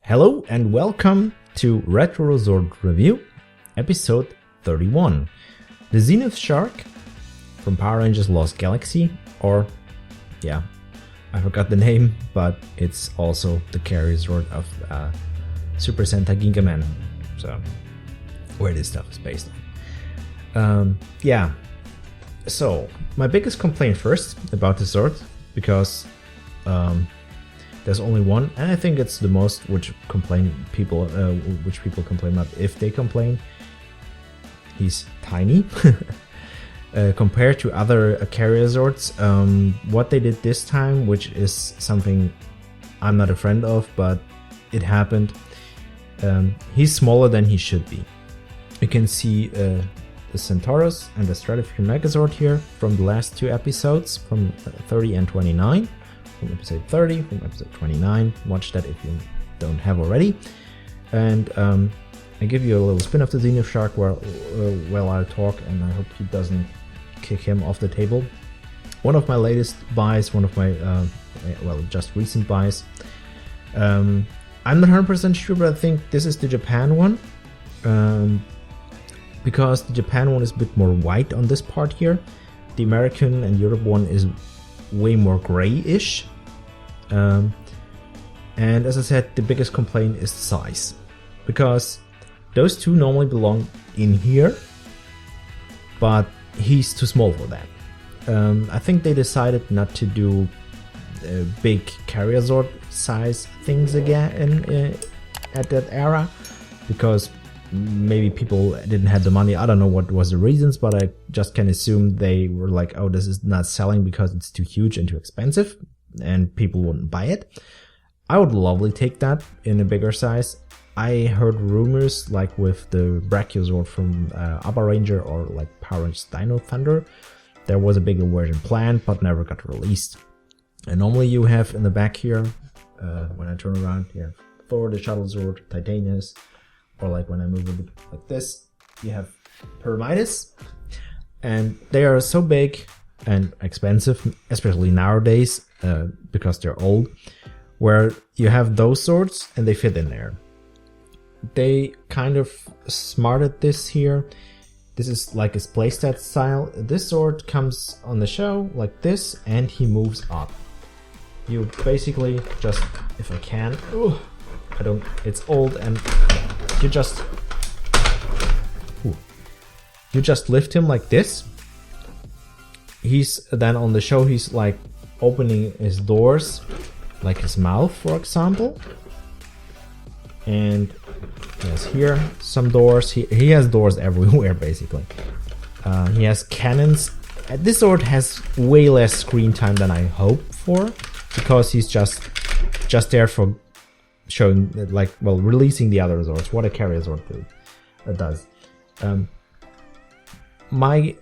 Hello and welcome to Carrierzord Review, episode 31. The Zenith Shark from Power Rangers Lost Galaxy, or yeah, I forgot the name, but it's also the Carrierzord of Super Sentai Ginga Man, so where this stuff is based on. Yeah, so my biggest complaint first about the Zord, because there's only one, and I think it's the most which people complain about if they complain. He's tiny compared to other Carrierzords. What they did this time, which is something I'm not a friend of, but it happened. He's smaller than he should be. You can see the Centaurus and the Stratosphere Megazord here from the last two episodes, from 30 and 29. From episode 30, from episode 29. Watch that if you don't have already. And I give you a little spin of the Zenith Shark while I'll talk, and I hope he doesn't kick him off the table. One of my latest buys, one of my, just recent buys. I'm not 100% sure, but I think this is the Japan one. Because the Japan one is a bit more white on this part here. The American and Europe one is way more grayish, and as I said, the biggest complaint is the size, because those two normally belong in here, but he's too small for that. I think they decided not to do big Carrierzord size things again at that era, because maybe people didn't have the money. I don't know what was the reasons, but I just can assume they were like, oh, this is not selling because it's too huge and too expensive and people wouldn't buy it. I would lovely take that in a bigger size. I heard rumors like with the Brachiosaur from Abba Ranger or like Power Rangers Dino Thunder, there was a bigger version planned but never got released. And normally you have in the back here, when I turn around here, Thor, the Shuttle Zord, Titanus, or like when I move it like this, you have Pyramidas, and they are so big and expensive, especially nowadays, because they're old, where you have those swords and they fit in there. They kind of smarted this here. This is like his playstat style. This sword comes on the show like this, and he moves up. You basically just, if I can, it's old, and you just lift him like this. He's then on the show, he's like opening his doors, like his mouth, for example. And he has here some doors. He has doors everywhere, basically. He has cannons. This sword has way less screen time than I hoped for, because he's just there for showing, like, well, releasing the other Zords, what a Carrierzord does. My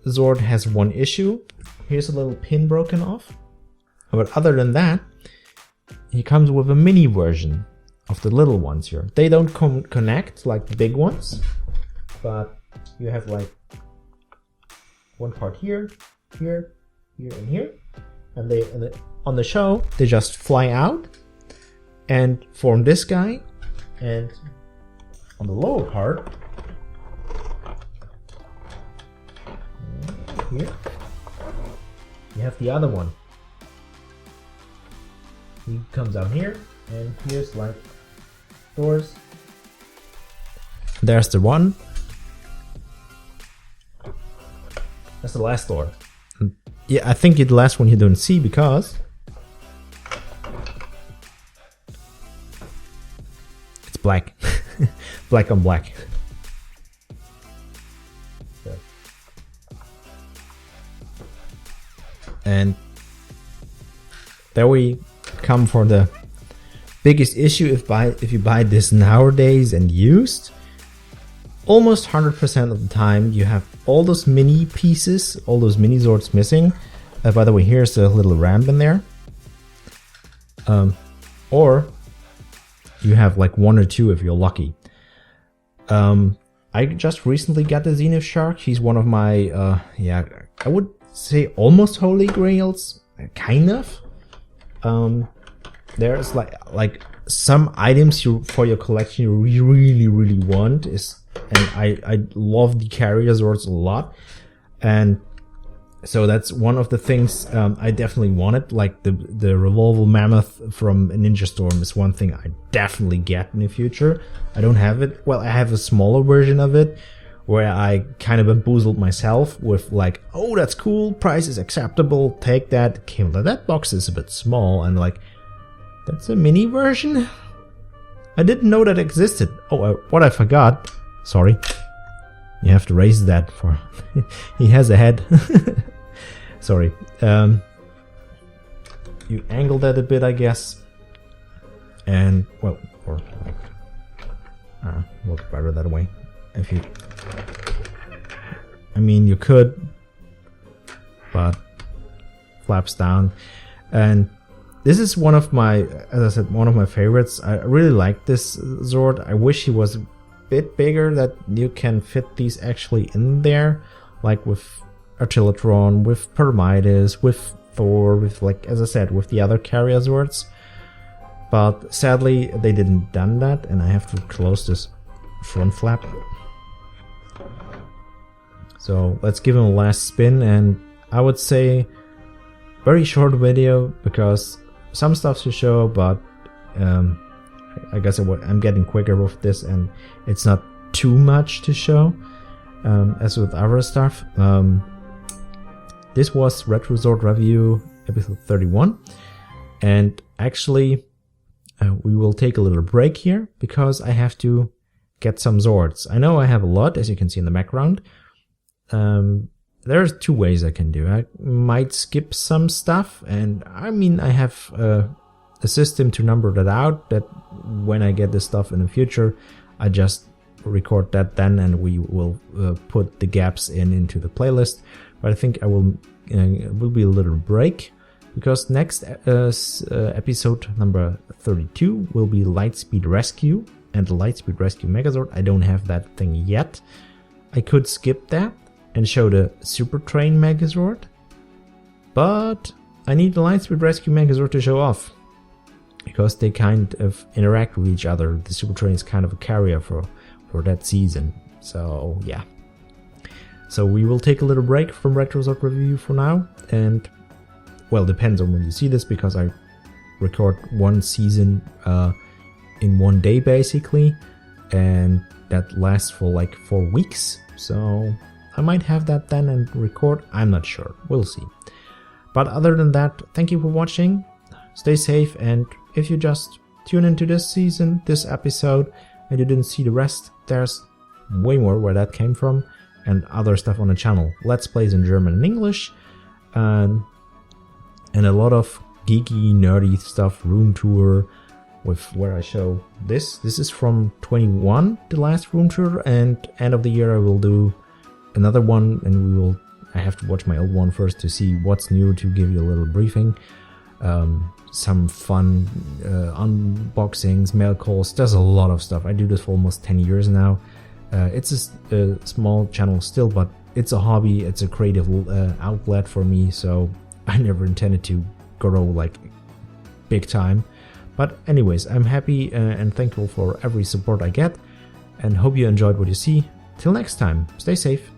Zord has one issue. Here's a little pin broken off. But other than that, he comes with a mini version of the little ones here. They don't connect like the big ones, but you have like one part here, here, here, and here. And on the show, they just fly out and form this guy, and on the lower part here you have the other one. He comes out here, and here's like doors. There's the one. That's the last door. And yeah, I think the last one you don't see because black. Black on black. Okay. And there we come for the biggest issue if you buy this nowadays and used. Almost 100% of the time you have all those mini pieces, all those mini Zords missing. By the way, here's a little ramp in there. Or you have like one or two if you're lucky. I just recently got the Zenith Shark. He's one of my, I would say almost holy grails, kind of. There's like some items for your collection you really want is, and I love the Carrierzords a lot, and so that's one of the things I definitely wanted. Like the revolver mammoth from Ninja Storm is one thing I definitely get in the future. I don't have it. Well, I have a smaller version of it where I kind of bamboozled myself with like, oh, that's cool, price is acceptable, take that. Okay, well, that box is a bit small, and like, that's a mini version? I didn't know that existed. Oh, what I forgot. Sorry. You have to raise that for... He has a head. Sorry. You angle that a bit, I guess. And, well, or like... look better that way. If you... I mean, you could, but flaps down. And this is one of my, as I said, one of my favorites. I really like this Zord. I wish he was a bit bigger, that you can fit these actually in there, like with Artillatron, with Pyramidas, with Thor, with, like, as I said, with the other Carrierzords. But sadly, they didn't done that, and I have to close this front flap. So let's give him a last spin, and I would say very short video because some stuff to show, but I guess I'm getting quicker with this, and it's not too much to show as with other stuff. This was Retrozord Review episode 31, and actually we will take a little break here because I have to get some Zords. I know I have a lot, as you can see in the background. There's two ways I can do. I might skip some stuff, and I mean, I have a system to number that out, that when I get this stuff in the future, I just record that then, and we will put the gaps into the playlist. But I think I will be a little break, because next episode number 32 will be Lightspeed Rescue and the Lightspeed Rescue Megazord. I don't have that thing yet. I could skip that and show the Super Train Megazord, but I need the Lightspeed Rescue Megazord to show off, because they kind of interact with each other. The Super Train is kind of a carrier for that season. So yeah. So we will take a little break from Retrozord Review for now, and well, depends on when you see this, because I record one season in one day basically, and that lasts for like 4 weeks. So I might have that then and record, I'm not sure, we'll see. But other than that, thank you for watching, stay safe, and if you just tune into this season, this episode, and you didn't see the rest, there's way more where that came from, and other stuff on the channel. Let's Plays in German and English, and a lot of geeky, nerdy stuff, room tour, with where I show this. This is from 21, the last room tour, and end of the year I will do another one, and I have to watch my old one first to see what's new, to give you a little briefing. Some fun unboxings, mail calls, there's a lot of stuff. I do this for almost 10 years now. It's a small channel still, but it's a hobby, it's a creative outlet for me, so I never intended to grow like big time. But anyways, I'm happy and thankful for every support I get, and hope you enjoyed what you see. Till next time, stay safe.